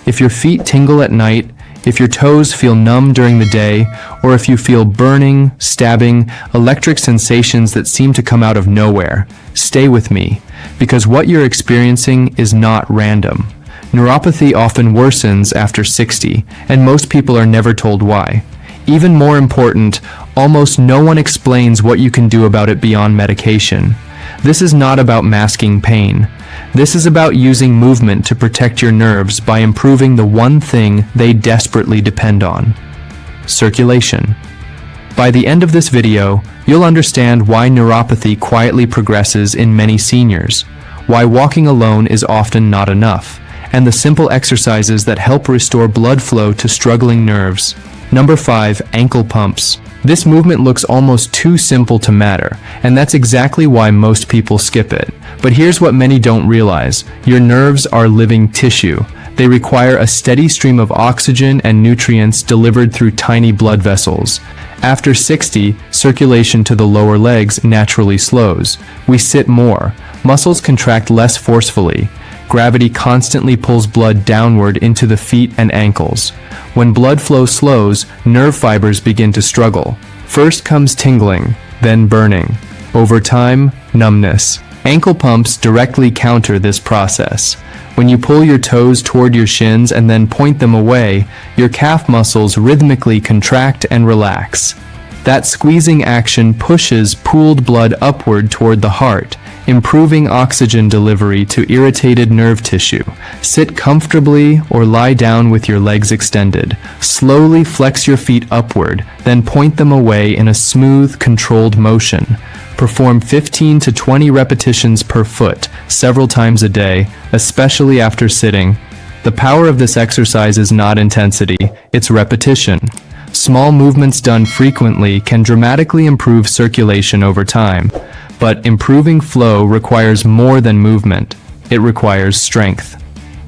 If your feet tingle at night, if your toes feel numb during the day, or if you feel burning, stabbing, electric sensations that seem to come out of nowhere, stay with me, because what you're experiencing is not random. Neuropathy often worsens after 60, and most people are never told why. Even more important, almost no one explains what you can do about it beyond medication. This is not about masking pain. This is about using movement to protect your nerves by improving the one thing they desperately depend on: circulation. By the end of this video, you'll understand why neuropathy quietly progresses in many seniors, why walking alone is often not enough, and the simple exercises that help restore blood flow to struggling nerves. Number 5. Ankle pumps. This movement looks almost too simple to matter, and that's exactly why most people skip it. But here's what many don't realize: your nerves are living tissue. They require a steady stream of oxygen and nutrients delivered through tiny blood vessels. After 60, circulation to the lower legs naturally slows. We sit more. Muscles contract less forcefully. Gravity constantly pulls blood downward into the feet and ankles. When blood flow slows, nerve fibers begin to struggle. First comes tingling, then burning. Over time, numbness. Ankle pumps directly counter this process. When you pull your toes toward your shins and then point them away, your calf muscles rhythmically contract and relax. That squeezing action pushes pooled blood upward toward the heart, improving oxygen delivery to irritated nerve tissue. Sit comfortably or lie down with your legs extended. Slowly flex your feet upward, then point them away in a smooth, controlled motion. Perform 15 to 20 repetitions per foot, several times a day, especially after sitting. The power of this exercise is not intensity, it's repetition. Small movements done frequently can dramatically improve circulation over time. But improving flow requires more than movement. It requires strength.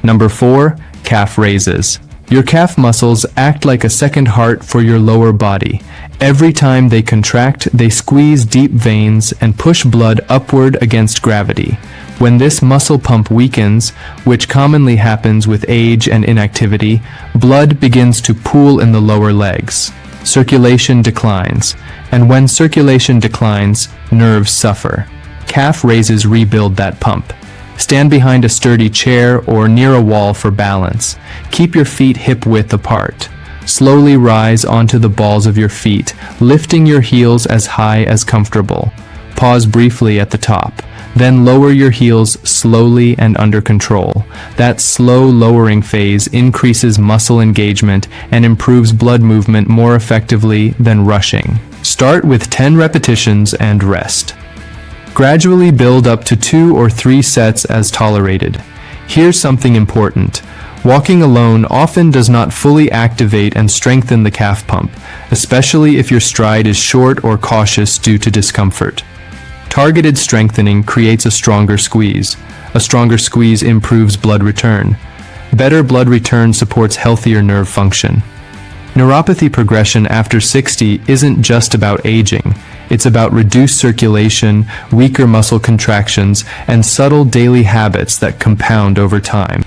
Number 4. Calf raises. Your calf muscles act like a second heart for your lower body. Every time they contract, they squeeze deep veins and push blood upward against gravity. When this muscle pump weakens, which commonly happens with age and inactivity, blood begins to pool in the lower legs. Circulation declines, and when circulation declines, nerves suffer. Calf raises rebuild that pump. Stand behind a sturdy chair or near a wall for balance. Keep your feet hip-width apart. Slowly rise onto the balls of your feet, lifting your heels as high as comfortable. Pause briefly at the top. Then lower your heels slowly and under control. That slow lowering phase increases muscle engagement and improves blood movement more effectively than rushing. Start with 10 repetitions and rest. Gradually build up to 2 or 3 sets as tolerated. Here's something important. Walking alone often does not fully activate and strengthen the calf pump, especially if your stride is short or cautious due to discomfort. Targeted strengthening creates a stronger squeeze. A stronger squeeze improves blood return. Better blood return supports healthier nerve function. Neuropathy progression after 60 isn't just about aging. It's about reduced circulation, weaker muscle contractions, and subtle daily habits that compound over time.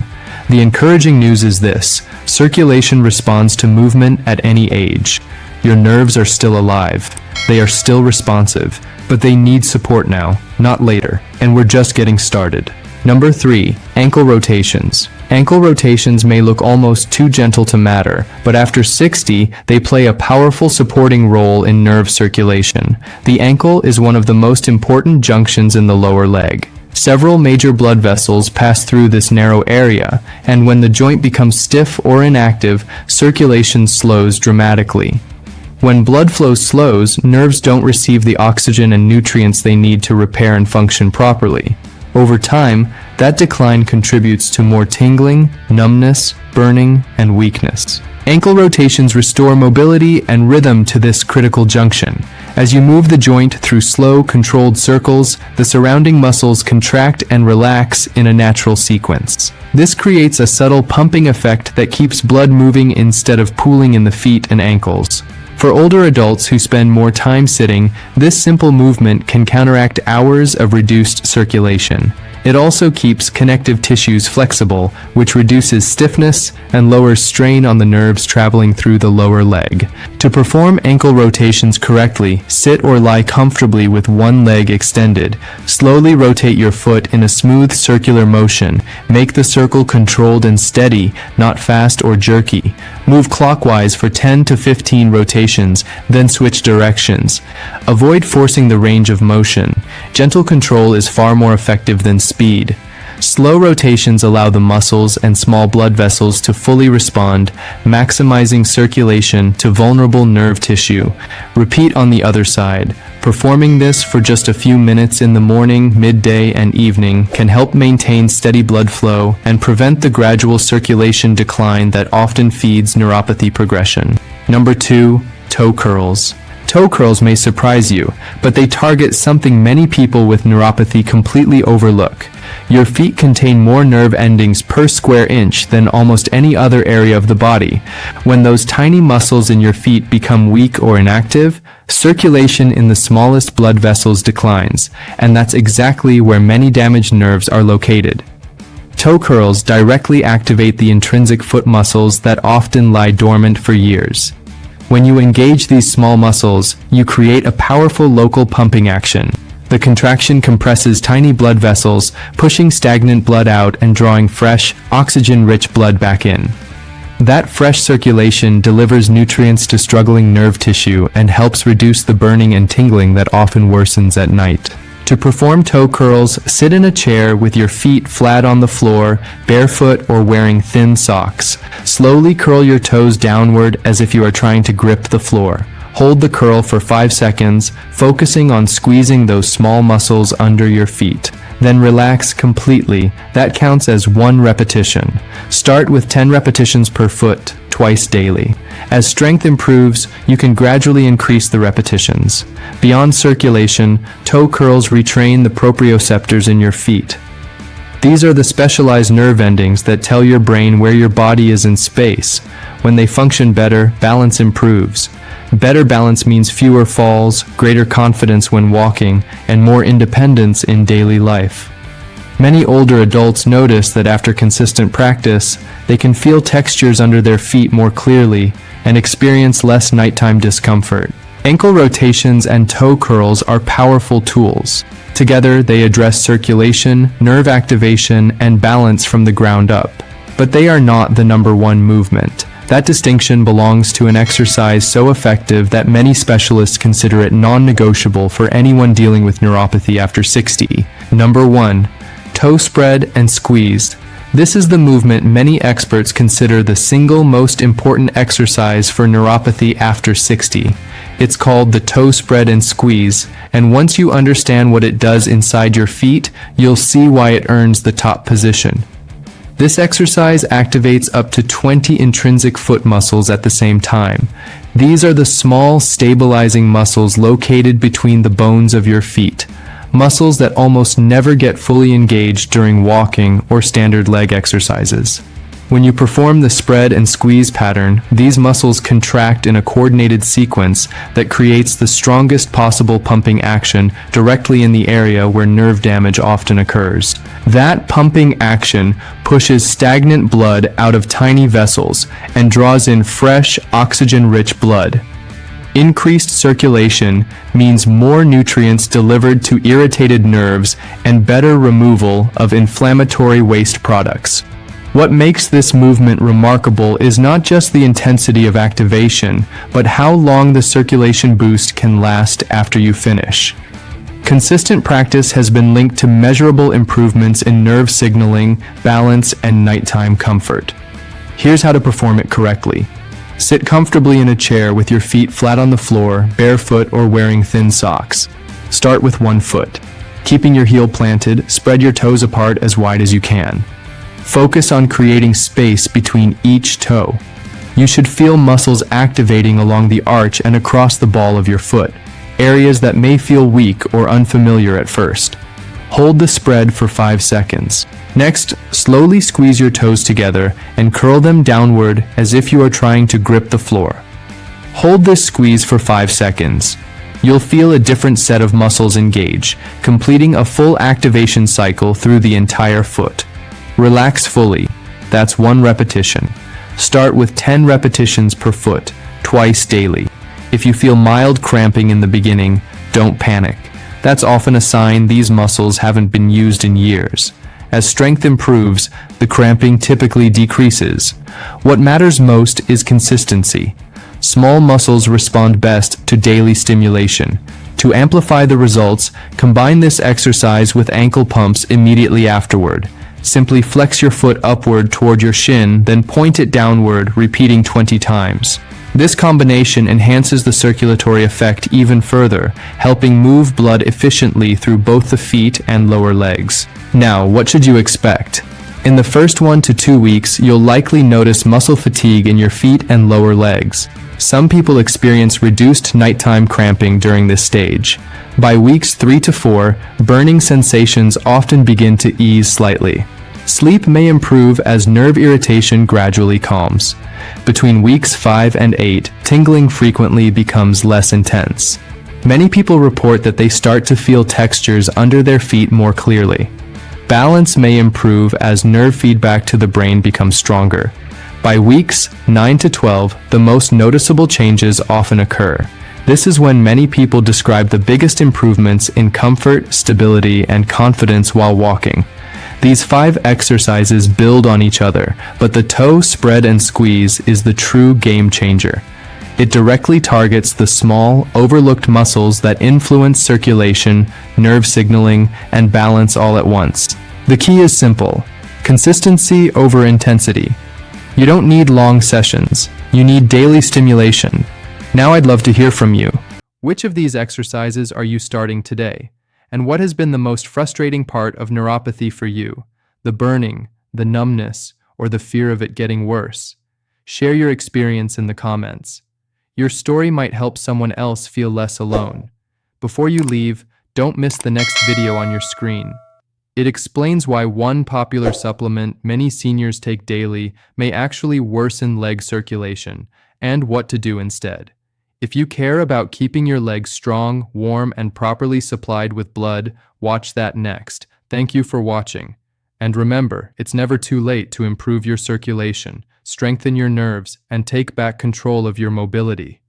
The encouraging news is this: circulation responds to movement at any age. Your nerves are still alive. They are still responsive, but they need support now, not later, and we're just getting started. Number 3. Ankle rotations. Ankle rotations may look almost too gentle to matter, but after 60, they play a powerful supporting role in nerve circulation. The ankle is one of the most important junctions in the lower leg. Several major blood vessels pass through this narrow area, and when the joint becomes stiff or inactive, circulation slows dramatically. When blood flow slows, nerves don't receive the oxygen and nutrients they need to repair and function properly. Over time, that decline contributes to more tingling, numbness, burning, and weakness. Ankle rotations restore mobility and rhythm to this critical junction. As you move the joint through slow, controlled circles, the surrounding muscles contract and relax in a natural sequence. This creates a subtle pumping effect that keeps blood moving instead of pooling in the feet and ankles. For older adults who spend more time sitting, this simple movement can counteract hours of reduced circulation. It also keeps connective tissues flexible, which reduces stiffness and lowers strain on the nerves traveling through the lower leg. To perform ankle rotations correctly, sit or lie comfortably with one leg extended. Slowly rotate your foot in a smooth circular motion. Make the circle controlled and steady, not fast or jerky. Move clockwise for 10 to 15 rotations, then switch directions. Avoid forcing the range of motion. Gentle control is far more effective than speed. Slow rotations allow the muscles and small blood vessels to fully respond, maximizing circulation to vulnerable nerve tissue. Repeat on the other side. Performing this for just a few minutes in the morning, midday, and evening can help maintain steady blood flow and prevent the gradual circulation decline that often feeds neuropathy progression. Number 2, toe curls. Toe curls may surprise you, but they target something many people with neuropathy completely overlook. Your feet contain more nerve endings per square inch than almost any other area of the body. When those tiny muscles in your feet become weak or inactive, circulation in the smallest blood vessels declines, and that's exactly where many damaged nerves are located. Toe curls directly activate the intrinsic foot muscles that often lie dormant for years. When you engage these small muscles, you create a powerful local pumping action. The contraction compresses tiny blood vessels, pushing stagnant blood out and drawing fresh, oxygen-rich blood back in. That fresh circulation delivers nutrients to struggling nerve tissue and helps reduce the burning and tingling that often worsens at night. To perform toe curls, sit in a chair with your feet flat on the floor, barefoot or wearing thin socks. Slowly curl your toes downward as if you are trying to grip the floor. Hold the curl for 5 seconds, focusing on squeezing those small muscles under your feet. Then relax completely. That counts as 1 repetition. Start with 10 repetitions per foot, twice daily. As strength improves, you can gradually increase the repetitions. Beyond circulation, toe curls retrain the proprioceptors in your feet. These are the specialized nerve endings that tell your brain where your body is in space. When they function better, balance improves. Better balance means fewer falls, greater confidence when walking, and more independence in daily life. Many older adults notice that after consistent practice, they can feel textures under their feet more clearly and experience less nighttime discomfort. Ankle rotations and toe curls are powerful tools. Together, they address circulation, nerve activation, and balance from the ground up. But they are not the number one movement. That distinction belongs to an exercise so effective that many specialists consider it non-negotiable for anyone dealing with neuropathy after 60. Number 1. Toe spread and squeeze. This is the movement many experts consider the single most important exercise for neuropathy after 60. It's called the toe spread and squeeze, and once you understand what it does inside your feet, you'll see why it earns the top position. This exercise activates up to 20 intrinsic foot muscles at the same time. These are the small, stabilizing muscles located between the bones of your feet. Muscles that almost never get fully engaged during walking or standard leg exercises. When you perform the spread and squeeze pattern, these muscles contract in a coordinated sequence that creates the strongest possible pumping action directly in the area where nerve damage often occurs. That pumping action pushes stagnant blood out of tiny vessels and draws in fresh, oxygen-rich blood. Increased circulation means more nutrients delivered to irritated nerves and better removal of inflammatory waste products. What makes this movement remarkable is not just the intensity of activation, but how long the circulation boost can last after you finish. Consistent practice has been linked to measurable improvements in nerve signaling, balance, and nighttime comfort. Here's how to perform it correctly. Sit comfortably in a chair with your feet flat on the floor, barefoot or wearing thin socks. Start with one foot. Keeping your heel planted, spread your toes apart as wide as you can. Focus on creating space between each toe. You should feel muscles activating along the arch and across the ball of your foot, areas that may feel weak or unfamiliar at first. Hold the spread for 5 seconds. Next, slowly squeeze your toes together and curl them downward as if you are trying to grip the floor. Hold this squeeze for 5 seconds. you'll feel a different set of muscles engage, completing a full activation cycle through the entire foot. Relax fully. That's 1 repetition. Start with 10 repetitions per foot, twice daily. If you feel mild cramping in the beginning, don't panic. That's often a sign these muscles haven't been used in years. As strength improves, the cramping typically decreases. What matters most is consistency. Small muscles respond best to daily stimulation. To amplify the results, combine this exercise with ankle pumps immediately afterward. Simply flex your foot upward toward your shin, then point it downward, repeating 20 times. This combination enhances the circulatory effect even further, helping move blood efficiently through both the feet and lower legs. Now, what should you expect? In the first 1 to 2 weeks, you'll likely notice muscle fatigue in your feet and lower legs. Some people experience reduced nighttime cramping during this stage. By weeks 3 to 4, burning sensations often begin to ease slightly. Sleep may improve as nerve irritation gradually calms. Between weeks 5 and 8, tingling frequently becomes less intense. Many people report that they start to feel textures under their feet more clearly. Balance may improve as nerve feedback to the brain becomes stronger. By weeks 9 to 12, the most noticeable changes often occur. This is when many people describe the biggest improvements in comfort, stability, and confidence while walking. These 5 exercises build on each other, but the toe spread and squeeze is the true game changer. It directly targets the small, overlooked muscles that influence circulation, nerve signaling, and balance all at once. The key is simple: consistency over intensity. You don't need long sessions. You need daily stimulation. Now I'd love to hear from you. Which of these exercises are you starting today? And what has been the most frustrating part of neuropathy for you? The burning, the numbness, or the fear of it getting worse? Share your experience in the comments. Your story might help someone else feel less alone. Before you leave, don't miss the next video on your screen. It explains why one popular supplement many seniors take daily may actually worsen leg circulation, and what to do instead. If you care about keeping your legs strong, warm, and properly supplied with blood, watch that next. Thank you for watching. And remember, it's never too late to improve your circulation, strengthen your nerves, and take back control of your mobility.